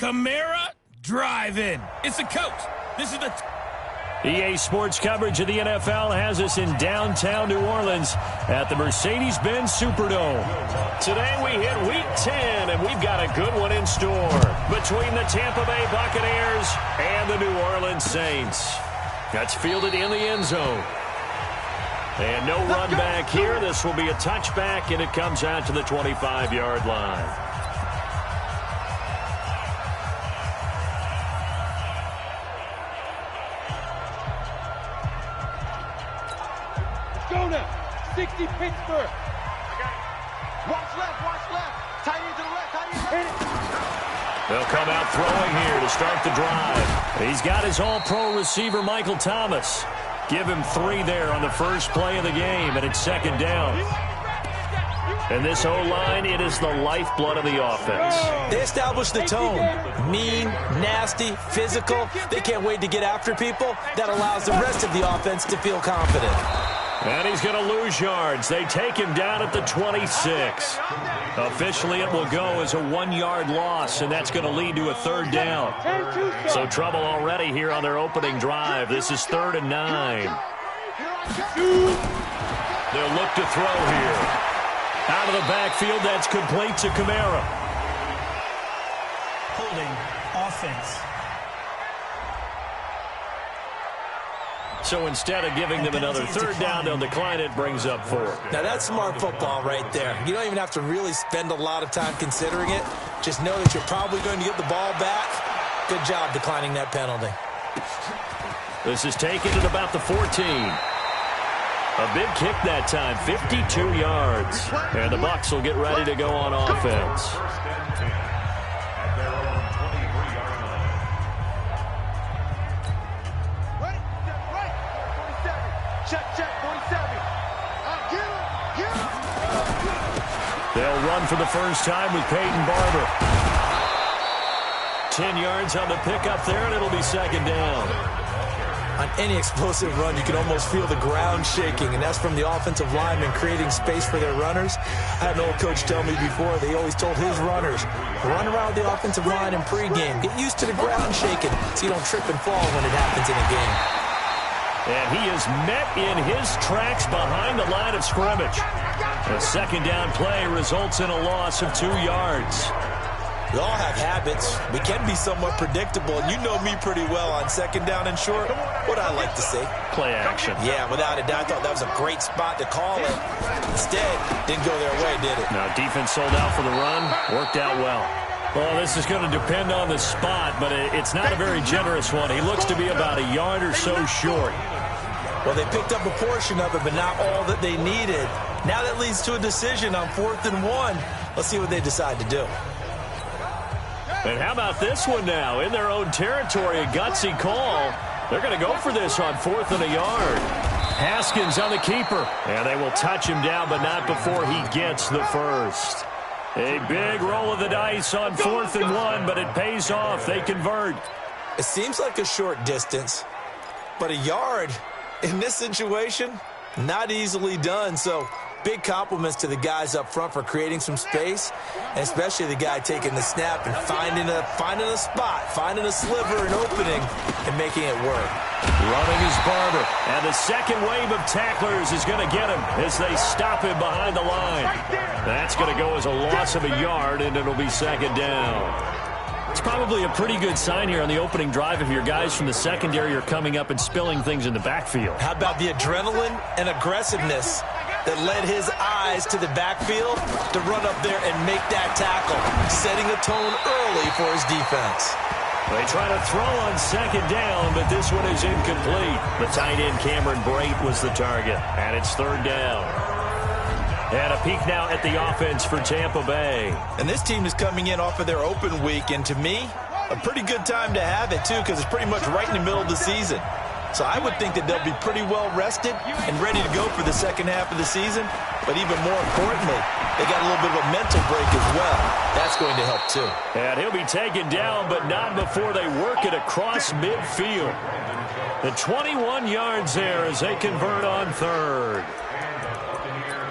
Camara drive-in. It's the coach. This is the... EA Sports coverage of the NFL has us in downtown New Orleans at the Mercedes-Benz Superdome. Today we hit Week 10, and we've got a good one in store between the Tampa Bay Buccaneers and the New Orleans Saints. That's fielded in the end zone. And no run back here. This will be a touchback, and it comes out to the 25-yard line. Go now. 60 Pittsburgh. Watch left. Tight end to the left. Tight end. They'll come out throwing here to start the drive. He's got his all-pro receiver, Michael Thomas. Give him 3 there on the first play of the game, and it's second down. And this O-line, it is the lifeblood of the offense. They established the tone. Mean, nasty, physical. They can't wait to get after people. That allows the rest of the offense to feel confident. And he's going to lose yards. They take him down at the 26. Officially, it will go as a 1-yard loss, and that's going to lead to a third down. So trouble already here on their opening drive. This is 3rd and 9. They'll look to throw here. Out of the backfield, that's complete to Camara. Holding offense. So instead of giving them another third down, they'll decline it, brings up 4. Now that's smart football right there. You don't even have to really spend a lot of time considering it. Just know that you're probably going to get the ball back. Good job declining that penalty. This is taken at about the 14. A big kick that time, 52 yards. And the Bucs will get ready to go on offense. They'll run for the first time with Peyton Barber. 10 yards on the pickup there, and it'll be second down. On any explosive run, you can almost feel the ground shaking, and that's from the offensive linemen creating space for their runners. I had an old coach tell me before, they always told his runners, run around the offensive line in pregame. Get used to the ground shaking so you don't trip and fall when it happens in a game. And he is met in his tracks behind the line of scrimmage. A second down play results in a loss of 2 yards. We all have habits. We can be somewhat predictable, and you know me pretty well on second down and short. What I like to say? Play action. Yeah, without a doubt, I thought that was a great spot to call it. Instead, didn't go their way, did it? Now, defense sold out for the run. Worked out well. Well, this is going to depend on the spot, but it's not a very generous one. He looks to be about a yard or so short. Well, they picked up a portion of it, but not all that they needed. Now that leads to a decision on 4th and 1. Let's see what they decide to do. And how about this one now? In their own territory, a gutsy call. They're going to go for this on 4th and a yard. Haskins on the keeper. And they will touch him down, but not before he gets the first. A big roll of the dice on 4th and 1, but it pays off. They convert. It seems like a short distance, but a yard in this situation, not easily done. So big compliments to the guys up front for creating some space, and especially the guy taking the snap and finding a spot, finding a sliver, an opening, and making it work. Running is Barber, and the second wave of tacklers is going to get him as they stop him behind the line. That's going to go as a loss of a yard, and it'll be second down. It's probably a pretty good sign here on the opening drive if your guys from the secondary are coming up and spilling things in the backfield. How about the adrenaline and aggressiveness that led his eyes to the backfield to run up there and make that tackle, setting a tone early for his defense. They try to throw on second down, but this one is incomplete. The tight end Cameron Brate was the target, and it's third down. And a peek now at the offense for Tampa Bay. And this team is coming in off of their open week, and to me, a pretty good time to have it, too, because it's pretty much right in the middle of the season. So I would think that they'll be pretty well rested and ready to go for the second half of the season. But even more importantly, they got a little bit of a mental break as well. That's going to help, too. And he'll be taken down, but not before they work it across midfield. The 21 yards there as they convert on third.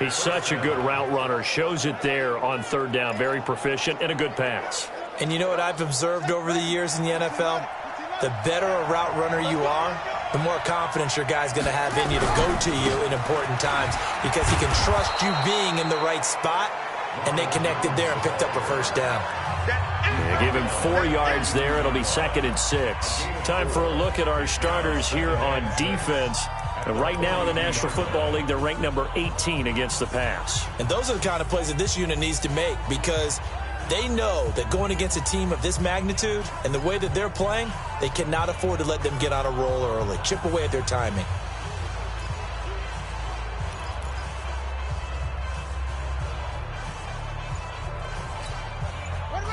He's such a good route runner. Shows it there on third down. Very proficient and a good pass. And you know what I've observed over the years in the NFL? The better a route runner you are, the more confidence your guy's going to have in you to go to you in important times because he can trust you being in the right spot, and they connected there and picked up a first down. Yeah, give him 4 yards there. It'll be 2nd and 6. Time for a look at our starters here on defense. And right now in the National Football League, they're ranked number 18 against the pass. And those are the kind of plays that this unit needs to make because they know that going against a team of this magnitude and the way that they're playing, they cannot afford to let them get on a roll early. Chip away at their timing.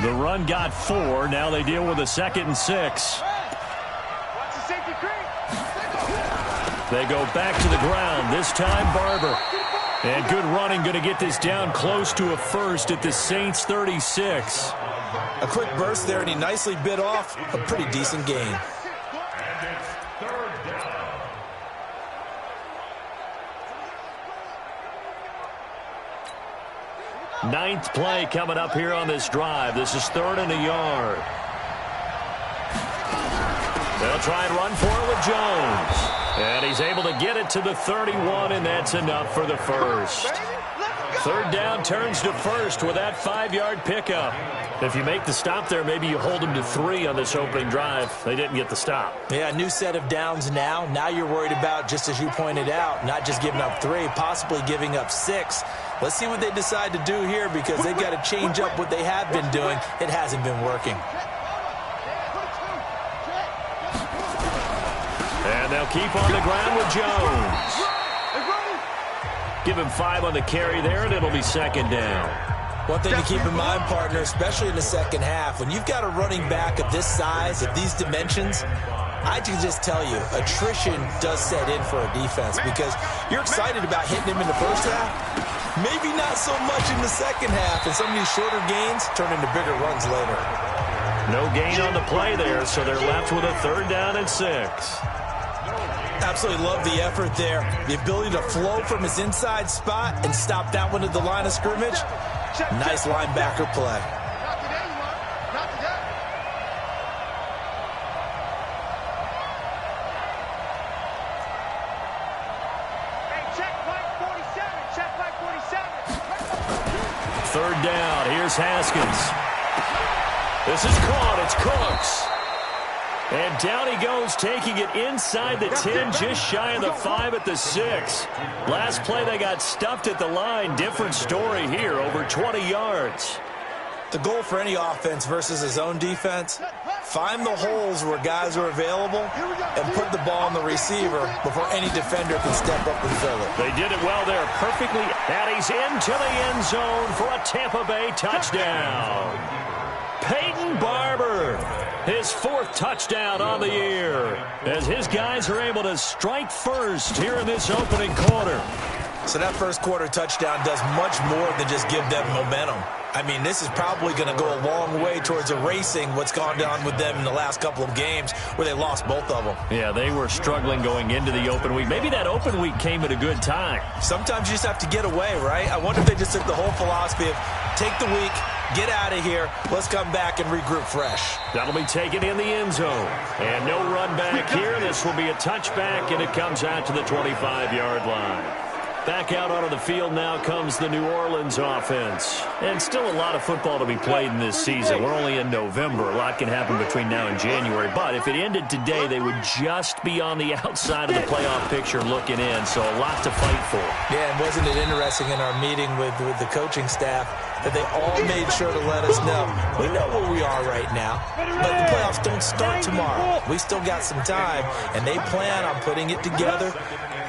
The run got 4. Now they deal with a 2nd and 6. They go back to the ground. This time, Barber. And good running, going to get this down close to a first at the Saints 36. A quick burst there, and he nicely bit off a pretty decent gain. Ninth play coming up here on this drive. This is 3rd and a yard. They'll try and run for it with Jones. And he's able to get it to the 31, and that's enough for the first. 3rd down turns to first with that 5-yard pickup. If you make the stop there, maybe you hold them to 3 on this opening drive. They didn't get the stop. Yeah, new set of downs now. Now you're worried about, just as you pointed out, not just giving up 3, possibly giving up 6. Let's see what they decide to do here because they've got to change up what they have been doing. It hasn't been working. And they'll keep on the ground with Jones. Give him 5 on the carry there, and it'll be 2nd down. One thing to keep in mind, partner, especially in the second half, when you've got a running back of this size, of these dimensions, I can just tell you, attrition does set in for a defense because you're excited about hitting him in the first half, maybe not so much in the second half, and some of these shorter gains turn into bigger runs later. No gain on the play there, so they're left with a 3rd down and 6. Absolutely love the effort there. The ability to flow from his inside spot and stop that one at the line of scrimmage. Nice linebacker play. Third down. Here's Haskins. This is caught. It's Cooks. And down he goes, taking it inside the 10, just shy of the 5 at the 6. Last play, they got stuffed at the line. Different story here, over 20 yards. The goal for any offense versus his own defense, find the holes where guys are available and put the ball on the receiver before any defender can step up and fill it. They did it well there, perfectly. And he's into the end zone for a Tampa Bay touchdown. Peyton Barber, his 4th touchdown on the year, as his guys are able to strike first here in this opening quarter. So that first quarter touchdown does much more than just give them momentum. I mean, this is probably going to go a long way towards erasing what's gone down with them in the last couple of games where they lost both of them. Yeah, they were struggling going into the open week. Maybe that open week came at a good time. Sometimes you just have to get away, right? I wonder if they just took the whole philosophy of take the week, get out of here, let's come back and regroup fresh. That'll be taken in the end zone. And no run back here. This will be a touchback, and it comes out to the 25-yard line. Back out onto the field now comes the New Orleans offense. And still a lot of football to be played in this season. We're only in November. A lot can happen between now and January. But if it ended today, they would just be on the outside of the playoff picture looking in. So a lot to fight for. Yeah, and wasn't it interesting in our meeting with the coaching staff that they all made sure to let us know, we know where we are right now, but the playoffs don't start tomorrow. We still got some time, and they plan on putting it together,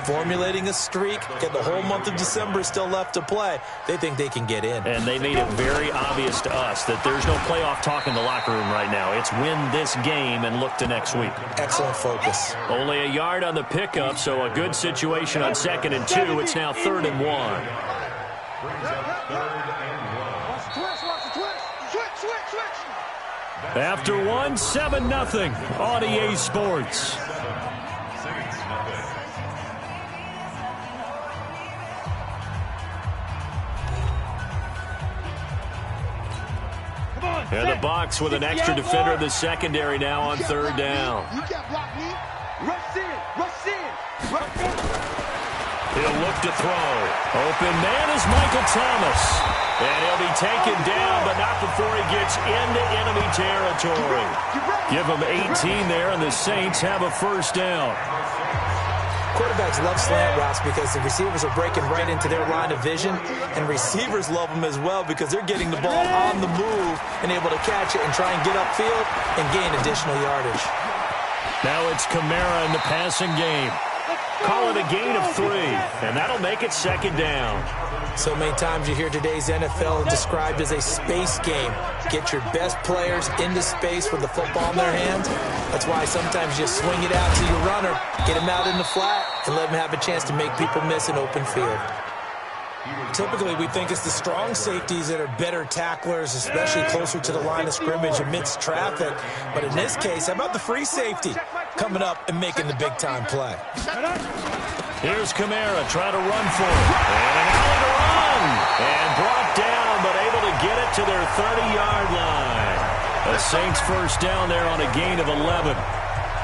formulating a streak, get the whole month of December still left to play. They think they can get in. And they made it very obvious to us that there's no playoff talk in the locker room right now. It's win this game and look to next week. Excellent focus. Only a yard on the pickup, so a good situation on 2nd and 2. It's now 3rd and 1. After 1, 7-0 on EA Sports. And the Bucs with an extra defender in the secondary now on third down. You can't block me. Rush in. Rush in. Rush in. He'll look to throw. Open man is Michael Thomas. And he'll be taken down, but not before he gets into enemy territory. Give him 18 there, and the Saints have a first down. Quarterbacks love slant routes because the receivers are breaking right into their line of vision, and receivers love them as well because they're getting the ball on the move and able to catch it and try and get upfield and gain additional yardage. Now it's Kamara in the passing game. Call it a gain of 3, and that'll make it second down. So many times you hear today's NFL described as a space game. Get your best players into space with the football in their hands. That's why sometimes you swing it out to your runner, get him out in the flat, and let him have a chance to make people miss an open field. Typically, we think it's the strong safeties that are better tacklers, especially closer to the line of scrimmage amidst traffic. But in this case, how about the free safety coming up and making the big-time play? Here's Kamara trying to run for it. And an alley to run. And brought down, but able to get it to their 30-yard line. The Saints first down there on a gain of 11.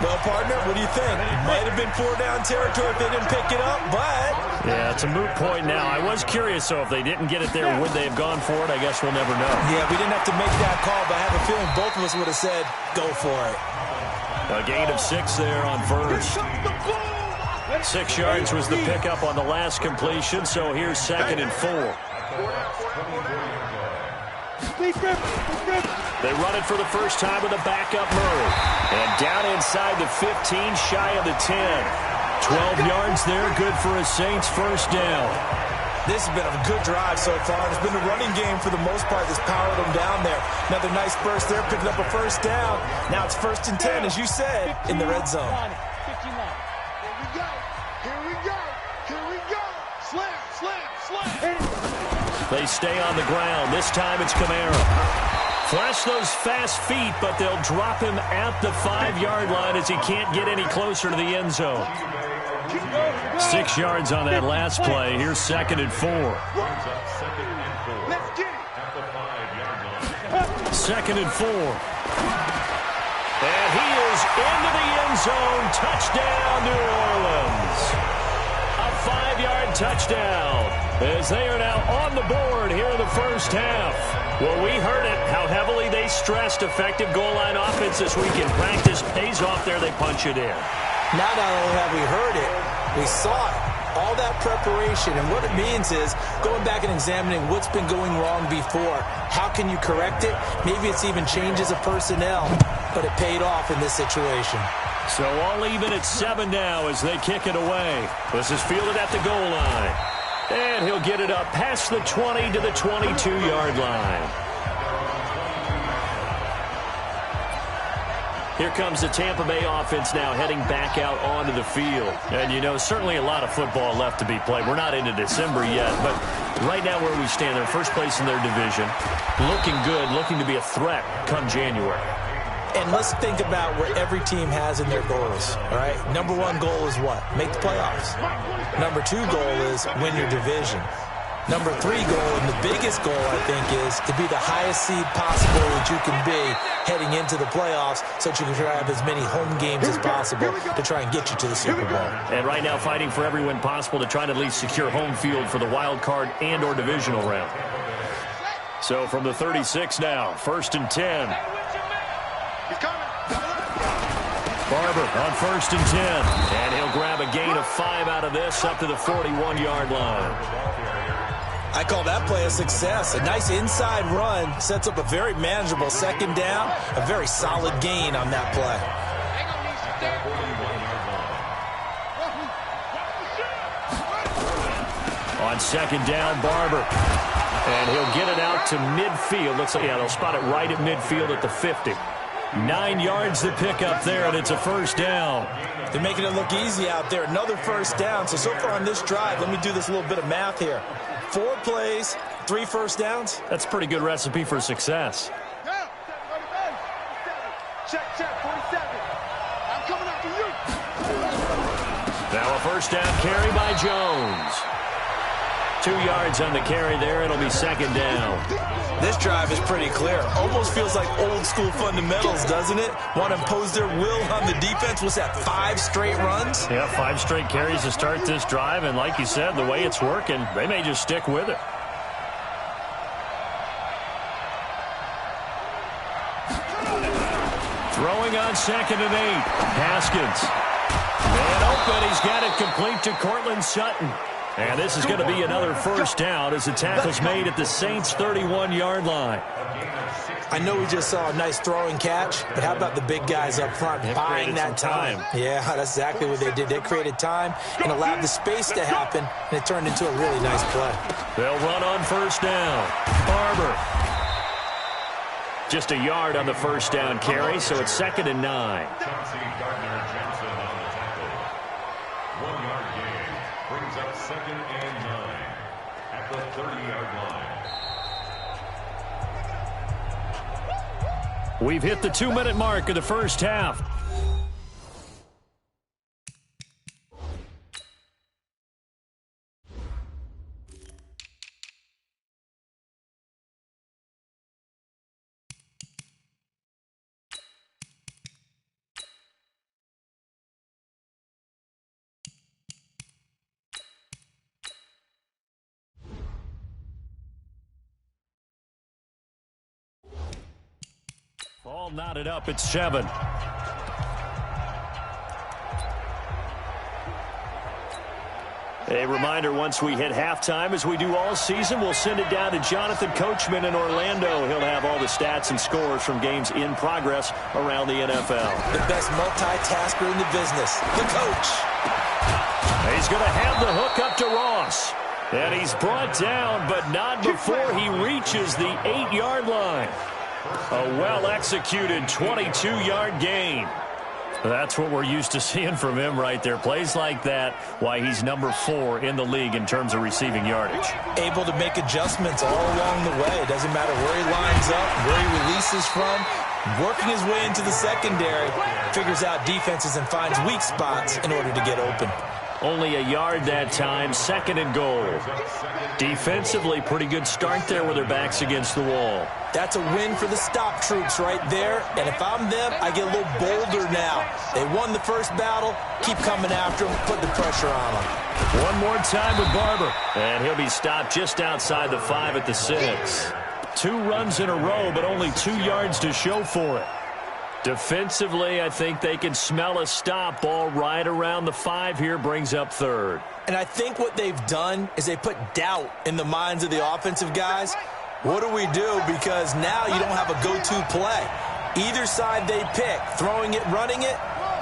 Well, partner, what do you think? It might have been 4-down territory if they didn't pick it up, but... Yeah, it's a moot point now. I was curious, so if they didn't get it there, would they have gone for it? I guess we'll never know. Yeah, we didn't have to make that call, but I have a feeling both of us would have said, go for it. A gain of 6 there on first. 6 yards was the pickup on the last completion, so here's 2nd and 4. They run it for the first time with a backup Murray. And down inside the 15, shy of the 10. 12 yards there, good for a Saints first down. This has been a good drive so far. It's been a running game for the most part that's powered them down there. Another nice burst there, picking up a first down. Now it's 1st and 10, as you said, in the red zone. Here we go. Here we go. Slam, slam, slam. They stay on the ground. This time it's Kamara. Flash those fast feet, but they'll drop him at the 5-yard line as he can't get any closer to the end zone. 6 yards on that last play. Here's 2nd and 4. 2nd and 4. And he is into the end zone. Touchdown, New Orleans. A 5-yard touchdown as they are now on the board here in the first half. Well, we heard it, how heavily they stressed effective goal line offense this week in practice. Pays off there, they punch it in. Not only have we heard it, we saw it. All that preparation, and what it means is going back and examining what's been going wrong before. How can you correct it? Maybe it's even changes of personnel, but it paid off in this situation. So all even at 7 now as they kick it away. This is fielded at the goal line. And he'll get it up past the 20 to the 22-yard line. Here comes the Tampa Bay offense now heading back out onto the field. And, you know, certainly a lot of football left to be played. We're not into December yet, but right now where we stand, they're first place in their division. Looking good, looking to be a threat come January. And let's think about what every team has in their goals, all right? Number 1 goal is what? Make the playoffs. Number 2 goal is win your division. Number 3 goal, and the biggest goal, I think, is to be the highest seed possible that you can be heading into the playoffs so that you can have as many home games as possible to try and get you to the Super Bowl. And right now fighting for every win possible to try and at least secure home field for the wild card and or divisional round. So from the 36 now, 1st and 10. Barber on 1st and 10. And he'll grab a gain of 5 out of this up to the 41-yard line. I call that play a success. A nice inside run sets up a very manageable 2nd down. A very solid gain on that play. On 2nd down, Barber. And he'll get it out to midfield. Looks like, yeah, they'll spot it right at midfield at the 50. 9 yards to pick up there, and it's a first down. They're making it look easy out there. Another first down. So far on this drive, let me do this little bit of math here. 4 plays, 3 first downs. That's a pretty good recipe for success. Check, 47. I'm coming after you. Now a first down carry by Jones. 2 yards on the carry there. It'll be second down. This drive is pretty clear. Almost feels like old school fundamentals, doesn't it? Want to impose their will on the defense. Was that 5 straight runs? Yeah, 5 straight carries to start this drive. And like you said, the way it's working, they may just stick with it. Throwing on 2nd and 8. Haskins. Man open. He's got it complete to Cortland Sutton. And this is going to be another first down as the tackle's made at the Saints' 31-yard line. I know we just saw a nice throwing catch, but how about the big guys up front buying that time? Yeah, that's exactly what they did. They created time and allowed the space to happen, and it turned into a really nice play. They'll run on first down. Barber. Just a yard on the first down carry, so it's 2nd and 9. Brings up 2nd and 9 at the 30-yard line. We've hit the 2-minute mark of the first half. All knotted up at 7. A reminder, once we hit halftime, as we do all season, we'll send it down to Jonathan Coachman in Orlando. He'll have all the stats and scores from games in progress around the NFL. The best multitasker in the business, the coach. He's going to have the hook up to Ross. And he's brought down, but not before he reaches the 8-yard line. A well-executed 22-yard gain. That's what we're used to seeing from him right there. Plays like that, why he's number 4 in the league in terms of receiving yardage. Able to make adjustments all along the way. It doesn't matter where he lines up, where he releases from. Working his way into the secondary, figures out defenses and finds weak spots in order to get open. Only a yard that time, 2nd and goal. Defensively, pretty good start there with their backs against the wall. That's a win for the stop troops right there. And if I'm them, I get a little bolder now. They won the first battle. Keep coming after them. Put the pressure on them. One more time with Barber. And he'll be stopped just outside the 5 at the 6. 2 runs in a row, but only 2 yards to show for it. Defensively, I think they can smell a stop. Ball right around the 5 here, brings up 3rd. And I think what they've done is they put doubt in the minds of the offensive guys. What do we do? Because now you don't have a go-to play. Either side they pick, throwing it, running it,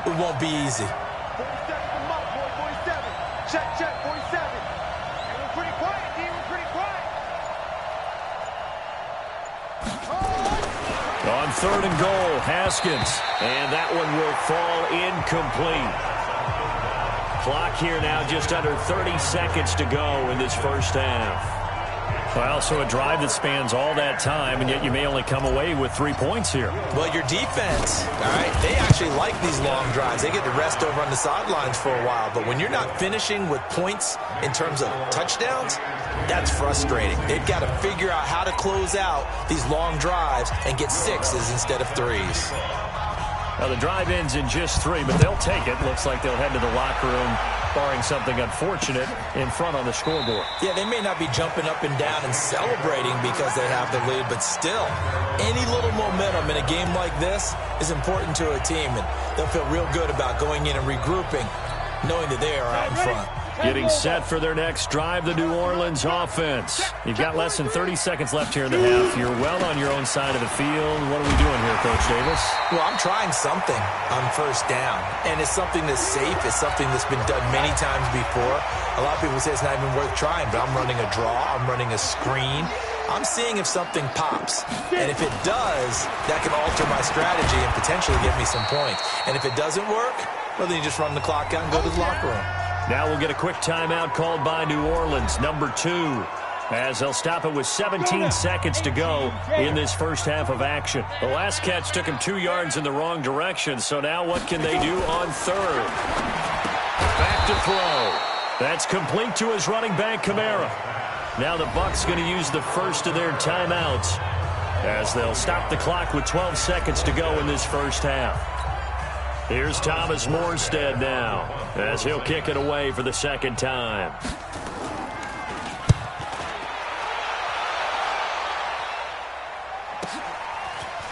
it won't be easy. 47 from up, boy, 47. Check, 47. And we're pretty quiet, D. We're pretty quiet. On 3rd and goal, Haskins. And that one will fall incomplete. Clock here now just under 30 seconds to go in this first half. Well, so a drive that spans all that time, and yet you may only come away with 3 points here. Well, your defense, all right, they actually like these long drives. They get to rest over on the sidelines for a while. But when you're not finishing with points in terms of touchdowns, that's frustrating. They've got to figure out how to close out these long drives and get 6s instead of 3s. Now, the drive ends in just 3, but they'll take it. Looks like they'll head to the locker room, barring something unfortunate in front on the scoreboard. Yeah, they may not be jumping up and down and celebrating because they have the lead, but still, any little momentum in a game like this is important to a team, and they'll feel real good about going in and regrouping, knowing that they are out in front. Getting set for their next drive, the New Orleans offense. You've got less than 30 seconds left here in the half. You're well on your own side of the field. What are we doing here, Coach Davis? Well, I'm trying something on first down, and it's something that's safe. It's something that's been done many times before. A lot of people say it's not even worth trying, but I'm running a draw. I'm running a screen. I'm seeing if something pops, and if it does, that can alter my strategy and potentially get me some points. And if it doesn't work, well, then you just run the clock out and go to the locker room. Now we'll get a quick timeout called by New Orleans, number 2, as they'll stop it with 17 seconds to go in this first half of action. The last catch took him 2 yards in the wrong direction, so now what can they do on 3rd? Back to throw. That's complete to his running back, Kamara. Now the Bucs going to use the first of their timeouts as they'll stop the clock with 12 seconds to go in this first half. Here's Thomas Morstead now as he'll kick it away for the second time.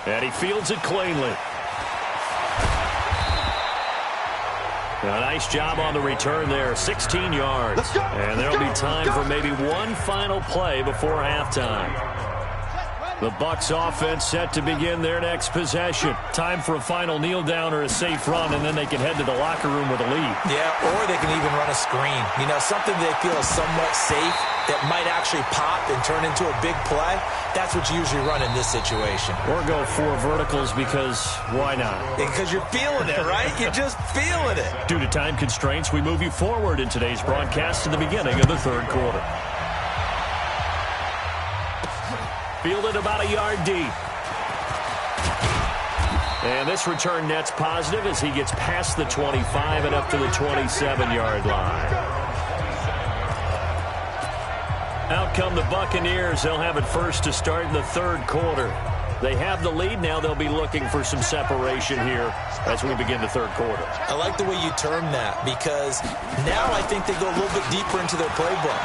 And he fields it cleanly. A nice job on the return there, 16 yards. And there'll be time for maybe one final play before halftime. The Bucs offense set to begin their next possession. Time for a final kneel down or a safe run, and then they can head to the locker room with a lead. Yeah, or they can even run a screen. You know, something they feel is somewhat safe that might actually pop and turn into a big play. That's what you usually run in this situation. Or go 4 verticals because why not? Because you're feeling it, right? You're just feeling it. Due to time constraints, we move you forward in today's broadcast to the beginning of the third quarter. Fielded about a yard deep. And this return net's positive as he gets past the 25 and up to the 27-yard line. Out come the Buccaneers. They'll have it first to start in the third quarter. They have the lead. Now they'll be looking for some separation here as we begin the third quarter. I like the way you term that because now I think they go a little bit deeper into their playbook.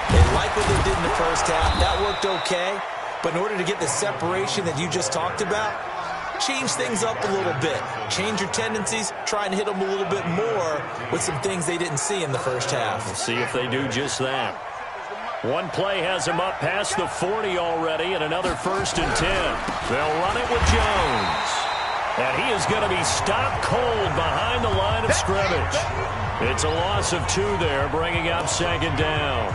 They like what they did in the first half. That worked okay. But in order to get the separation that you just talked about, change things up a little bit. Change your tendencies. Try and hit them a little bit more with some things they didn't see in the first half. We'll see if they do just that. One play has him up past the 40 already, and another 1st and 10. They'll run it with Jones. And he is going to be stopped cold behind the line of scrimmage. It's a loss of 2 there, bringing up 2nd down.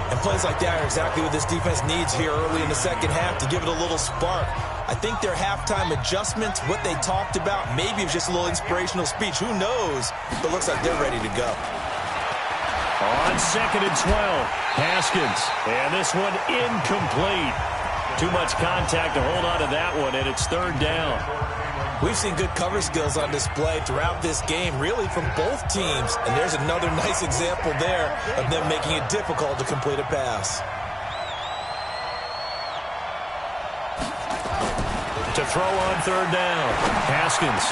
And plays like that are exactly what this defense needs here early in the second half to give it a little spark. I think their halftime adjustments, what they talked about, maybe it was just a little inspirational speech. Who knows? But looks like they're ready to go. On 2nd and 12, Haskins. And this one incomplete. Too much contact to hold on to that one, and it's 3rd down. We've seen good cover skills on display throughout this game, really from both teams. And there's another nice example there of them making it difficult to complete a pass. To throw on 3rd down, Haskins.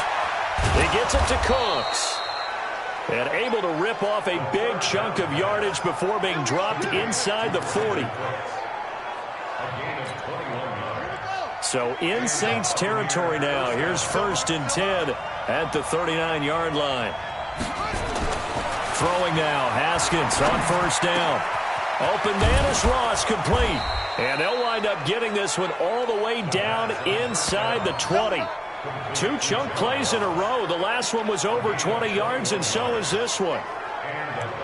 He gets it to Cooks. And able to rip off a big chunk of yardage before being dropped inside the 40. So in Saints territory now. Here's 1st and 10 at the 39-yard line. Throwing now, Haskins on 1st down. Open man is Ross, complete. And they'll wind up getting this one all the way down inside the 20. 2 chunk plays in a row. The last one was over 20 yards, and so is this one.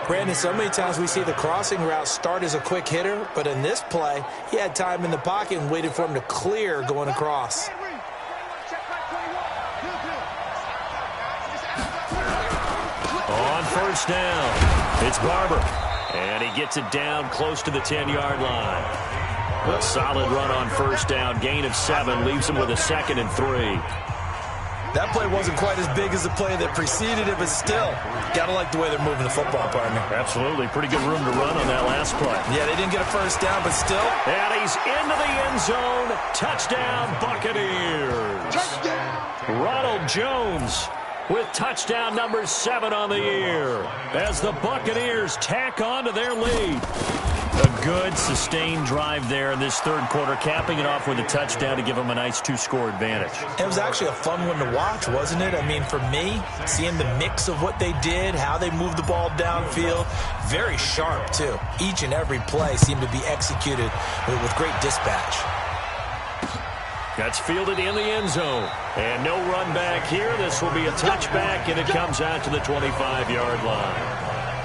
Brandon, so many times we see the crossing route start as a quick hitter, but in this play, he had time in the pocket and waited for him to clear going across. On 1st down, it's Barber. And he gets it down close to the 10-yard line. A solid run on 1st down, gain of 7, leaves him with a 2nd and 3. That play wasn't quite as big as the play that preceded it, but still, gotta like the way they're moving the football, partner. Absolutely. Pretty good room to run on that last play. Yeah, they didn't get a 1st down, but still. And he's into the end zone. Touchdown, Buccaneers. Touchdown. Ronald Jones with touchdown number 7 on the year as the Buccaneers tack on to their lead. A good, sustained drive there in this third quarter, capping it off with a touchdown to give them a nice 2-score advantage. It was actually a fun one to watch, wasn't it? I mean, for me, seeing the mix of what they did, how they moved the ball downfield, very sharp, too. Each and every play seemed to be executed with great dispatch. That's fielded in the end zone. And no run back here. This will be a touchback, and it comes out to the 25-yard line.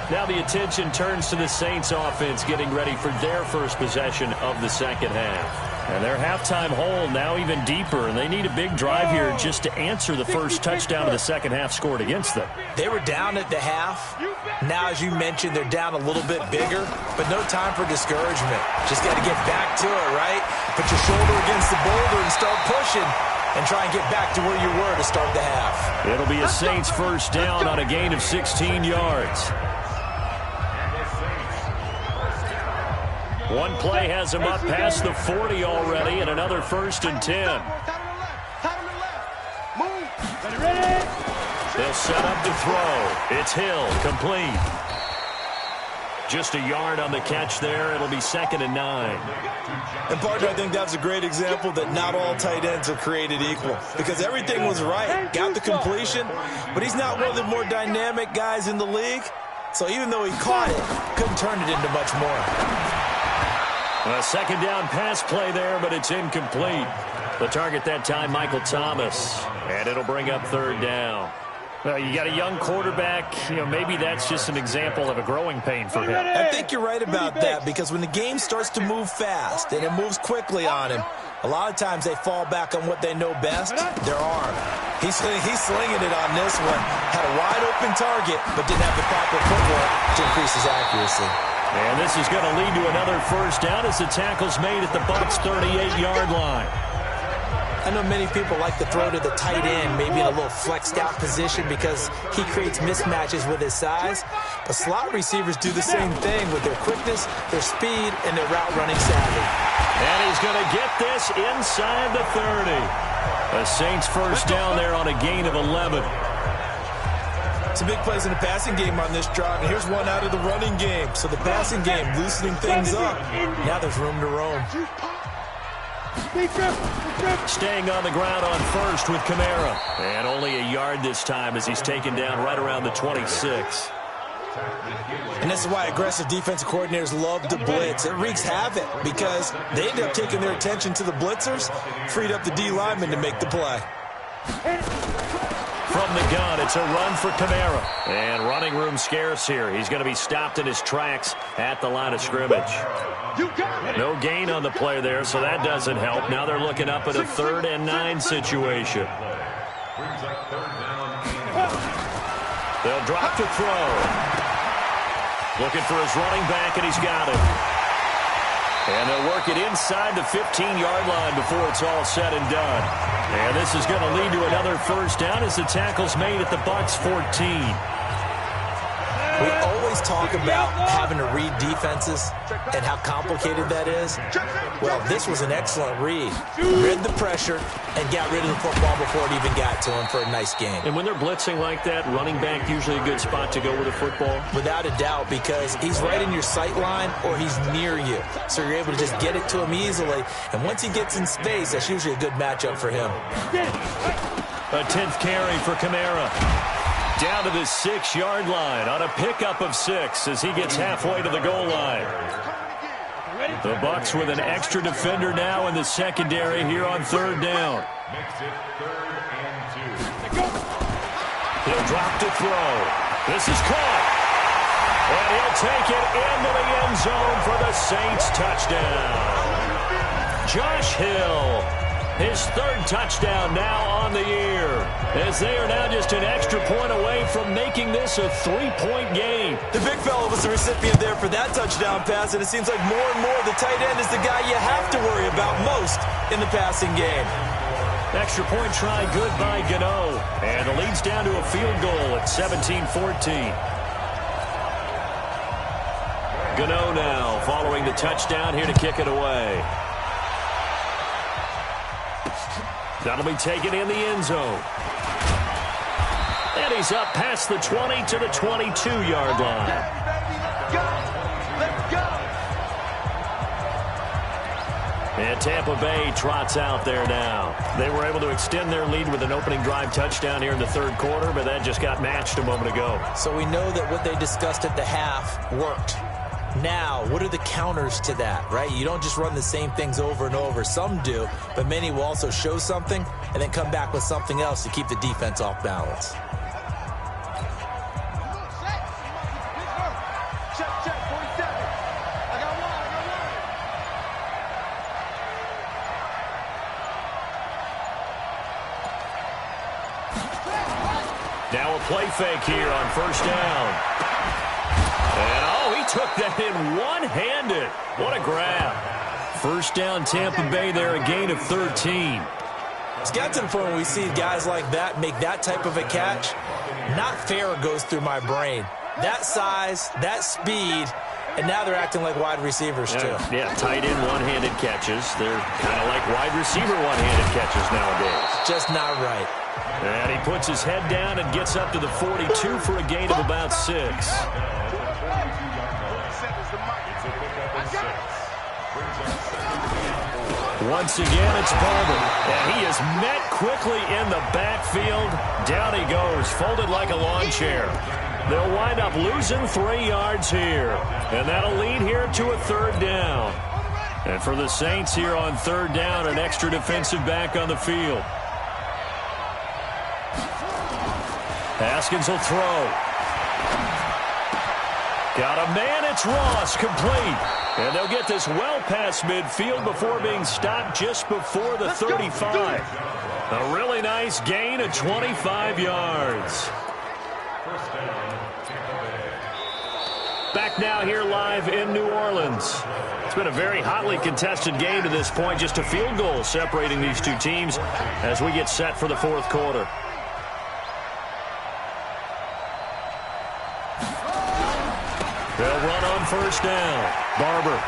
Now the attention turns to the Saints offense getting ready for their first possession of the second half. And their halftime hole now even deeper, and they need a big drive here just to answer the first touchdown of the second half scored against them. They were down at the half. Now, as you mentioned, they're down a little bit bigger, but no time for discouragement. Just got to get back to it, right? Put your shoulder against the boulder and start pushing and try and get back to where you were to start the half. It'll be a Saints first down on a gain of 16 yards. One play has him up past the 40 already, and another 1st and 10. They'll set up to throw. It's Hill, complete. Just a yard on the catch there. It'll be 2nd and 9. And, partner, I think that's a great example that not all tight ends are created equal, because everything was right. Got the completion, but he's not one of the more dynamic guys in the league. So even though he caught it, couldn't turn it into much more. A 2nd down pass play there, but it's incomplete. The target that time, Michael Thomas. And it'll bring up 3rd down. Well, you got a young quarterback. Maybe that's just an example of a growing pain for him. I think you're right about that, because when the game starts to move fast and it moves quickly on him, a lot of times they fall back on what they know best, their arm. He's slinging it on this one. Had a wide-open target, but didn't have the proper footwork to increase his accuracy. And this is going to lead to another 1st down as the tackle's made at the Bucs' 38-yard line. I know many people like to throw to the tight end, maybe in a little flexed out position because he creates mismatches with his size. But slot receivers do the same thing with their quickness, their speed, and their route running savvy. And he's going to get this inside the 30. The Saints 1st down there on a gain of 11. Some big plays in the passing game on this drive, and here's one out of the running game. So the passing game loosening things up. Now there's room to roam. Staying on the ground on 1st with Kamara. And only a yard this time as he's taken down right around the 26. And this is why aggressive defensive coordinators love to blitz. It wreaks havoc because they end up taking their attention to the blitzers, freed up the D lineman to make the play. From the gun, it's a run for Kamara. And running room scarce here. He's going to be stopped in his tracks at the line of scrimmage. No gain on the play there, so that doesn't help. Now they're looking up at a 3rd and 9 situation. They'll drop to throw. Looking for his running back, and he's got it. And they'll work it inside the 15-yard line before it's all said and done. And this is going to lead to another 1st down as the tackle's made at the Bucs' 14. We always talk about having to read defenses and how complicated that is. Well, this was an excellent read. Read the pressure and got rid of the football before it even got to him for a nice game. And when they're blitzing like that, running back usually a good spot to go with a football? Without a doubt, because he's right in your sight line or he's near you. So you're able to just get it to him easily. And once he gets in space, that's usually a good matchup for him. A 10th carry for Kamara. Down to the 6-yard line on a pickup of 6 as he gets halfway to the goal line. The Bucs with an extra defender now in the secondary here on 3rd down. He'll drop to throw. This is caught. And he'll take it into the end zone for the Saints touchdown. Josh Hill. His 3rd touchdown now on the year, as they are now just an extra point away from making this a 3-point game. The big fella was the recipient there for that touchdown pass, and it seems like more and more the tight end is the guy you have to worry about most in the passing game. Extra point try good by Gano, and the lead's down to a field goal at 17-14. Gano now following the touchdown here to kick it away. That'll be taken in the end zone. And he's up past the 20 to the 22-yard line. And Tampa Bay trots out there now. They were able to extend their lead with an opening drive touchdown here in the 3rd quarter, but that just got matched a moment ago. So we know that what they discussed at the half worked. Now, what are the counters to that, right? You don't just run the same things over and over. Some do, but many will also show something and then come back with something else to keep the defense off balance. Now a play fake here on 1st down. And, he took that in one-handed. What a grab. 1st down, Tampa Bay there, a gain of 13. It's got to the point where we see guys like that make that type of a catch. Not fair goes through my brain. That size, that speed, And now they're acting like wide receivers, too. Yeah, tight end one-handed catches. They're kind of like wide receiver one-handed catches nowadays. Just not right. And he puts his head down and gets up to the 42 for a gain of about 6. Once again, it's Barber. And he is met quickly in the backfield. Down he goes, folded like a lawn chair. They'll wind up losing 3 yards here. And that'll lead here to a 3rd down. And for the Saints here on 3rd down, an extra defensive back on the field. Haskins will throw. Got a man, it's Ross, complete. And they'll get this well past midfield before being stopped just before the 35. A really nice gain of 25 yards. Back now here live in New Orleans. It's been a very hotly contested game to this point. Just a field goal separating these two teams as we get set for the 4th quarter. They'll run on 1st down. Barber.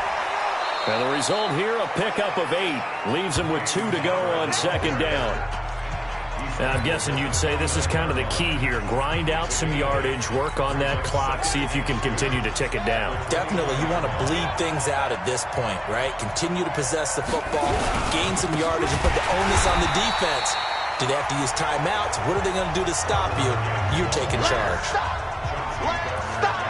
And the result here, a pickup of 8. Leaves him with 2 to go on 2nd down. Now, I'm guessing you'd say this is kind of the key here. Grind out some yardage, work on that clock, see if you can continue to tick it down. Definitely. You want to bleed things out at this point, right? Continue to possess the football, gain some yardage, and put the onus on the defense. Do they have to use timeouts? What are they going to do to stop you? You're taking charge.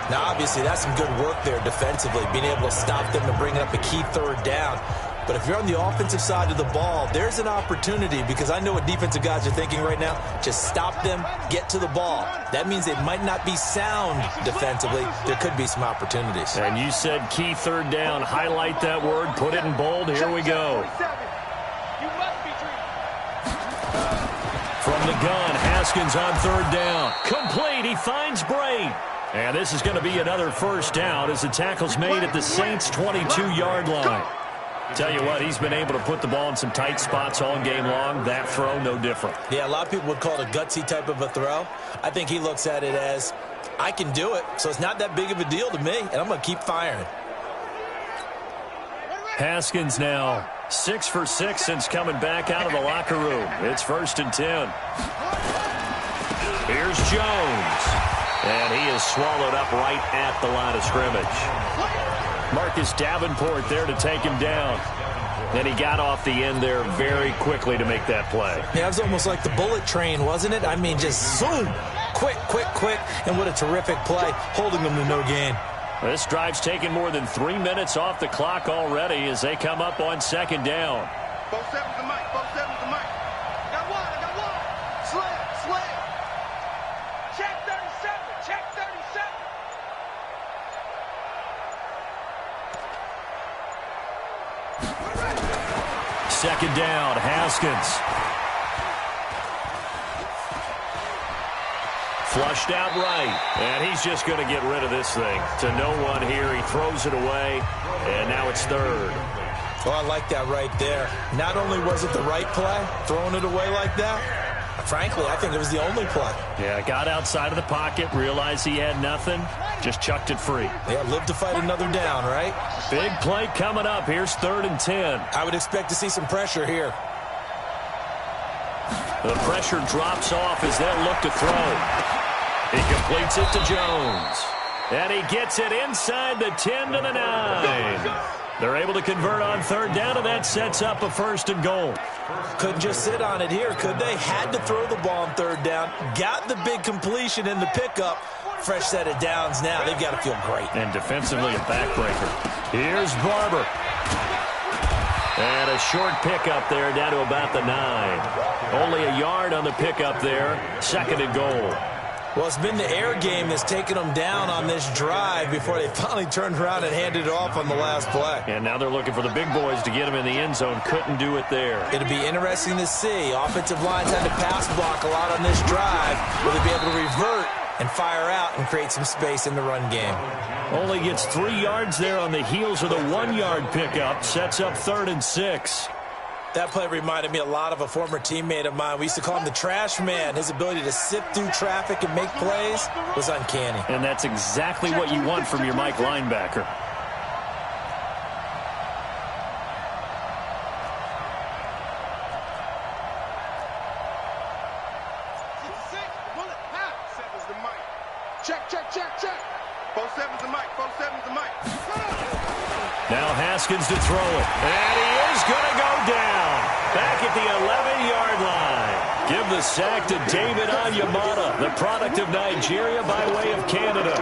Now, obviously, that's some good work there defensively, being able to stop them and bring up a key 3rd down. But if you're on the offensive side of the ball, there's an opportunity, because I know what defensive guys are thinking right now. Just stop them, get to the ball. That means they might not be sound defensively. There could be some opportunities. And you said key 3rd down. Highlight that word. Put it in bold. Here we go. From the gun, Haskins on 3rd down. Complete. He finds Bray. And this is going to be another 1st down as the tackle's made at the Saints' 22-yard line. Tell you what, he's been able to put the ball in some tight spots all game long. That throw, no different. Yeah, a lot of people would call it a gutsy type of a throw. I think he looks at it as, I can do it, so it's not that big of a deal to me, and I'm going to keep firing. Haskins now 6 for 6 since coming back out of the locker room. It's 1st and 10. Here's Jones. And he is swallowed up right at the line of scrimmage. Marcus Davenport there to take him down. And he got off the end there very quickly to make that play. Yeah, it was almost like the bullet train, wasn't it? I mean, just zoom. Quick, quick, quick. And what a terrific play, holding them to no gain. This drive's taken more than 3 minutes off the clock already as they come up on 2nd down. 4-7's the mic, 4-7's the mic. I got one. Slam. Check 37, check 37. Second down, Haskins. Flushed out right, and he's just going to get rid of this thing. To no one here, he throws it away, and now it's 3rd. Oh, I like that right there. Not only was it the right play, throwing it away like that, frankly, I think it was the only play. Yeah, got outside of the pocket, realized he had nothing, just chucked it free. Yeah, live to fight another down, right? Big play coming up. Here's 3rd and 10. I would expect to see some pressure here. The pressure drops off as they'll look to throw. He completes it to Jones. And he gets it inside the 10 to the 9. They're able to convert on 3rd down, and that sets up a 1st and goal. Couldn't just sit on it here, could they? Had to throw the ball on 3rd down. Got the big completion in the pickup. Fresh set of downs now. They've got to feel great. And defensively, a backbreaker. Here's Barber. And a short pickup there down to about the 9. Only a yard on the pickup there. 2nd and goal. Well, it's been the air game that's taken them down on this drive before they finally turned around and handed it off on the last play. And now they're looking for the big boys to get them in the end zone. Couldn't do it there. It'll be interesting to see. Offensive lines had to pass block a lot on this drive. Will they be able to revert and fire out and create some space in the run game? Only gets 3 yards there on the heels of the 1-yard pickup. Sets up 3rd and 6. That play reminded me a lot of a former teammate of mine. We used to call him the trash man. His ability to sift through traffic and make plays was uncanny. And that's exactly what you want from your Mike linebacker. Check, check, check, check. 4-7's the mic. 4-7's the mic. Now Haskins to throw it. And he is going to go down. Back at the 11-yard line. Give the sack to David Onyemata, the product of Nigeria by way of Canada.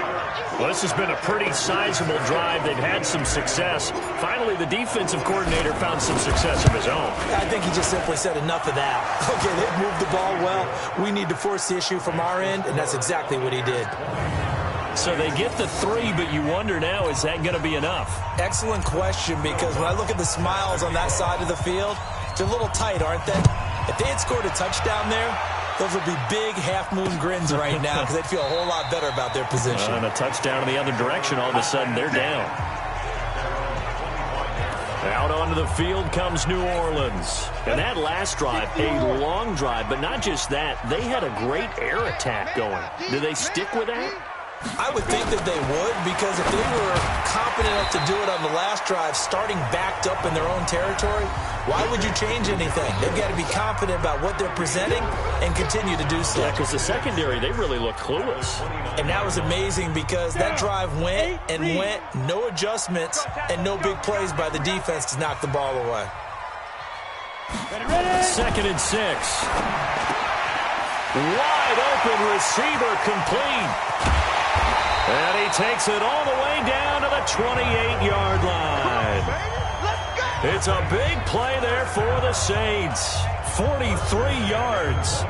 Well, this has been a pretty sizable drive. They've had some success. Finally, the defensive coordinator found some success of his own. I think he just simply said enough of that. Okay, they've moved the ball well. We need to force the issue from our end, and that's exactly what he did. So they get the 3, but you wonder now, is that going to be enough? Excellent question, because when I look at the smiles on that side of the field, they're a little tight, aren't they? If they had scored a touchdown there, those would be big half-moon grins right now because they'd feel a whole lot better about their position. And a touchdown in the other direction, all of a sudden they're down. Out onto the field comes New Orleans. And that last drive, a long drive, but not just that. They had a great air attack going. Do they stick with that? I would think that they would, because if they were competent enough to do it on the last drive, starting backed up in their own territory, why would you change anything? They've got to be confident about what they're presenting and continue to do so. Yeah, because the secondary, they really look clueless. And that was amazing because that drive went and went, no adjustments, and no big plays by the defense to knock the ball away. 2nd and 6. Wide open receiver complete. And he takes it all the way down to the 28-yard line. It's a big play there for the Saints. 43 yards.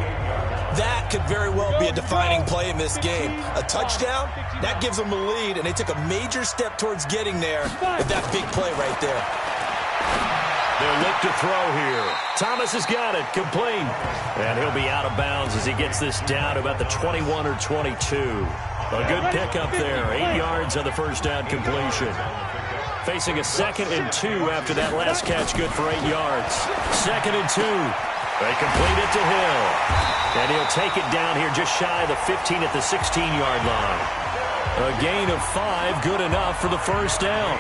That could very well be a defining play in this game. A touchdown, that gives them a lead, and they took a major step towards getting there with that big play right there. They'll look to throw here. Thomas has got it, complete. And he'll be out of bounds as he gets this down to about the 21 or 22. A good pickup there. 8 yards on the first down completion. Facing a 2nd and 2 after that last catch, good for 8 yards. 2nd and 2. They complete it to Hill. And he'll take it down here just shy of the 15 at the 16-yard line. A gain of 5, good enough for the first down.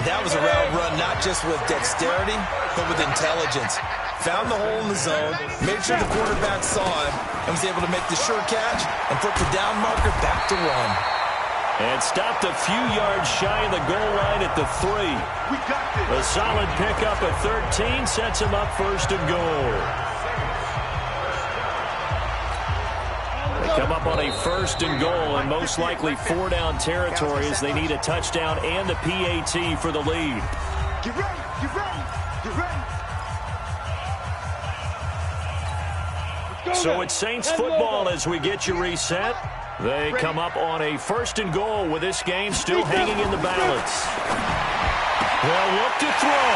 That was a route run not just with dexterity, but with intelligence. Found the hole in the zone, made sure the quarterback saw him, and was able to make the sure catch and flip the down marker back to run. And stopped a few yards shy of the goal line at the 3. A solid pickup at 13 sets him up 1st and goal. They come up on a 1st and goal, and most likely 4-down territory as they need a touchdown and a PAT for the lead. Get ready, get ready, get ready. So it's Saints football as we get you reset. They come up on a 1st and goal with this game still hanging in the balance. They'll look to throw.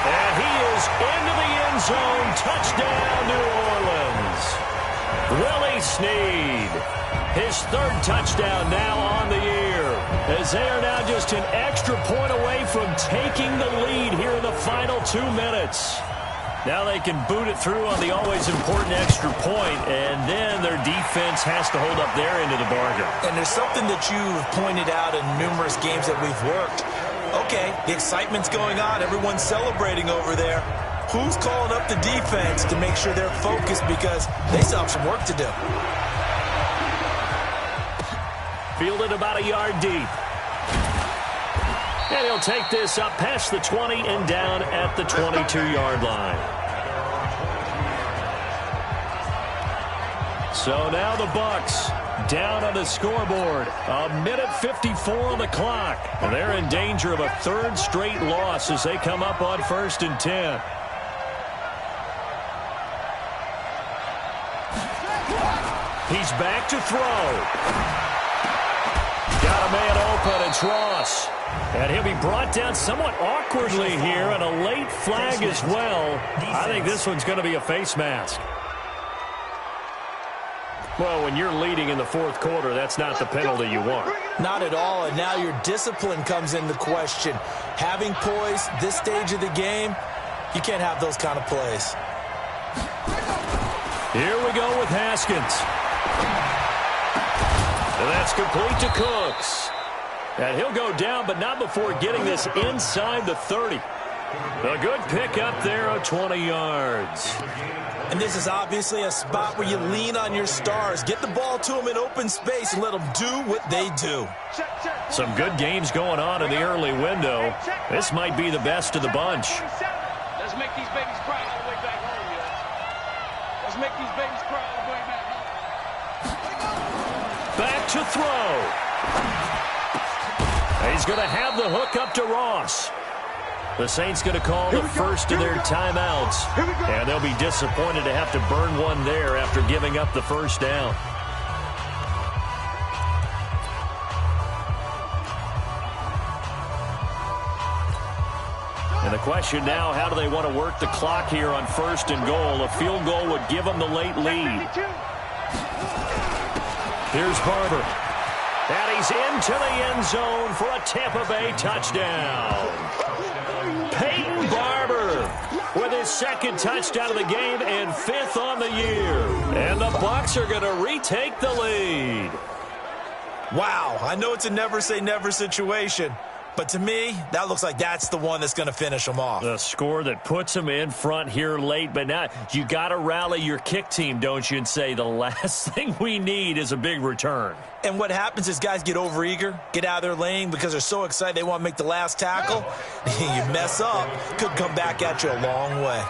And he is into the end zone. Touchdown, New Orleans. Willie Snead. His 3rd touchdown now on the year. As they are now just an extra point away from taking the lead here in the final 2 minutes. Now they can boot it through on the always important extra point, and then their defense has to hold up their end of the bargain. And there's something that you've pointed out in numerous games that we've worked. Okay, the excitement's going on. Everyone's celebrating over there. Who's calling up the defense to make sure they're focused because they still have some work to do? Fielded about a yard deep. And he'll take this up past the 20 and down at the 22-yard line. So now the Bucs down on the scoreboard. 1:54 on the clock. They're in danger of a 3rd straight loss as they come up on 1st and 10. He's back to throw. Got a man open. It's Ross. And he'll be brought down somewhat awkwardly here, and a late flag as well. I think this one's going to be a face mask. Well, when you're leading in the 4th quarter, that's not the penalty you want. Not at all, and now your discipline comes into question. Having poise this stage of the game, you can't have those kind of plays. Here we go with Haskins. And that's complete to Cooks. And he'll go down, but not before getting this inside the 30. A good pick up there of 20 yards. And this is obviously a spot where you lean on your stars. Get the ball to them in open space and let them do what they do. Some good games going on in the early window. This might be the best of the bunch. Let's make these babies cry all the way back home, yo. Let's make these babies cry all the way back home. Back to throw. He's going to have the hook up to Ross. The Saints going to call the first of their timeouts, and they'll be disappointed to have to burn one there after giving up the first down. And the question now, how do they want to work the clock here on first and goal? A field goal would give them the late lead. Here's Barber. And he's into the end zone for a Tampa Bay touchdown. Peyton Barber with his second touchdown of the game and fifth on the year. And the Bucs are going to retake the lead. Wow, I know it's a never say never situation, but to me, that looks like that's the one that's going to finish them off. The score that puts them in front here late, but now you got to rally your kick team, don't you, and say the last thing we need is a big return. And what happens is guys get overeager, get out of their lane because they're so excited they want to make the last tackle. You mess up, could come back at you a long way.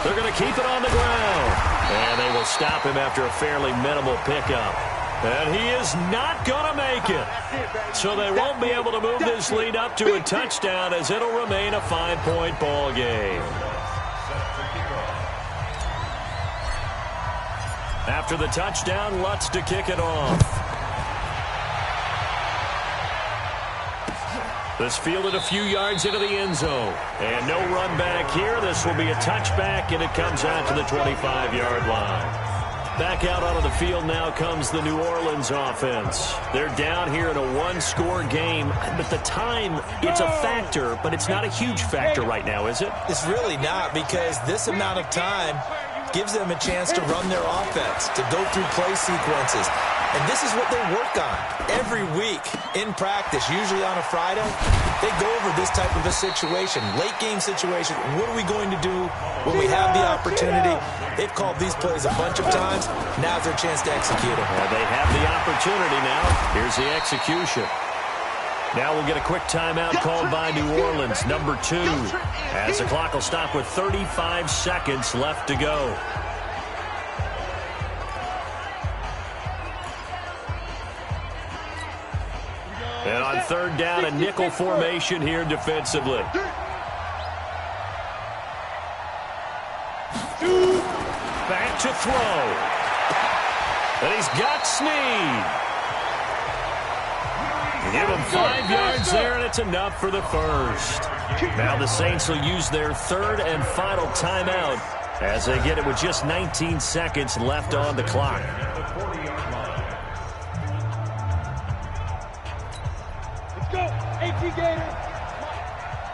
They're going to keep it on the ground. And they will stop him after a fairly minimal pickup. And he is not going to make it. So they won't be able to move this lead up to a touchdown as it'll remain a 5-point ball game. After the touchdown, Lutz to kick it off. This fielded a few yards into the end zone. And no run back here. This will be a touchback, and it comes out to the 25-yard line. Back out onto the field now comes the New Orleans offense. They're down here in a one-score game, but the time, it's a factor, but it's not a huge factor right now, is it? It's really not, because this amount of time gives them a chance to run their offense, to go through play sequences. And this is what they work on every week in practice, usually on a Friday. They go over this type of a situation, late game situation. What are we going to do when we have the opportunity? They've called these plays a bunch of times. Now's their chance to execute them. Well, they have the opportunity now. Here's the execution. Now we'll get a quick timeout called by New Orleans, number 2, as the clock will stop with 35 seconds left to go. And on third down, a nickel formation here defensively. Back to throw. And he's got Snead. Give him 5 yards there, and it's enough for the first. Now the Saints will use their third and final timeout as they get it with just 19 seconds left on the clock. Let's go, AT Gator.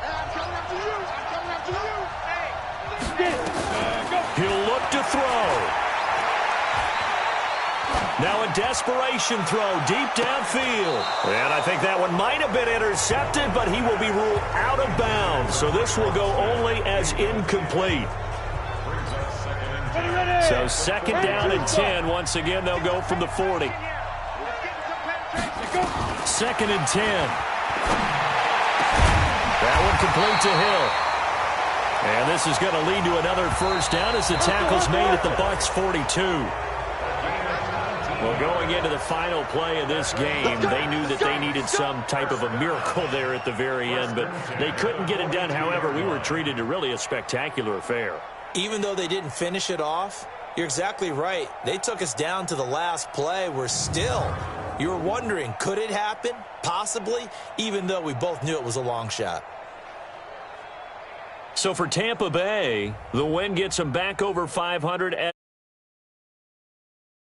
I'm coming after you. I'm coming after you. Hey, He'll look to throw. Now a desperation throw deep downfield. And I think that one might have been intercepted, but he will be ruled out of bounds. So this will go only as incomplete. So second down and 10. Once again, they'll go from the 40. Second and 10. That one complete to Hill. And this is going to lead to another first down as the tackle's made at the Bucs 42. Well, going into the final play of this game, they knew that they needed some type of a miracle there at the very end, but they couldn't get it done. However, we were treated to really a spectacular affair. Even though they didn't finish it off, you're exactly right. They took us down to the last play. We're still, you were wondering, could it happen? Possibly, even though we both knew it was a long shot. So for Tampa Bay, the win gets them back over 500.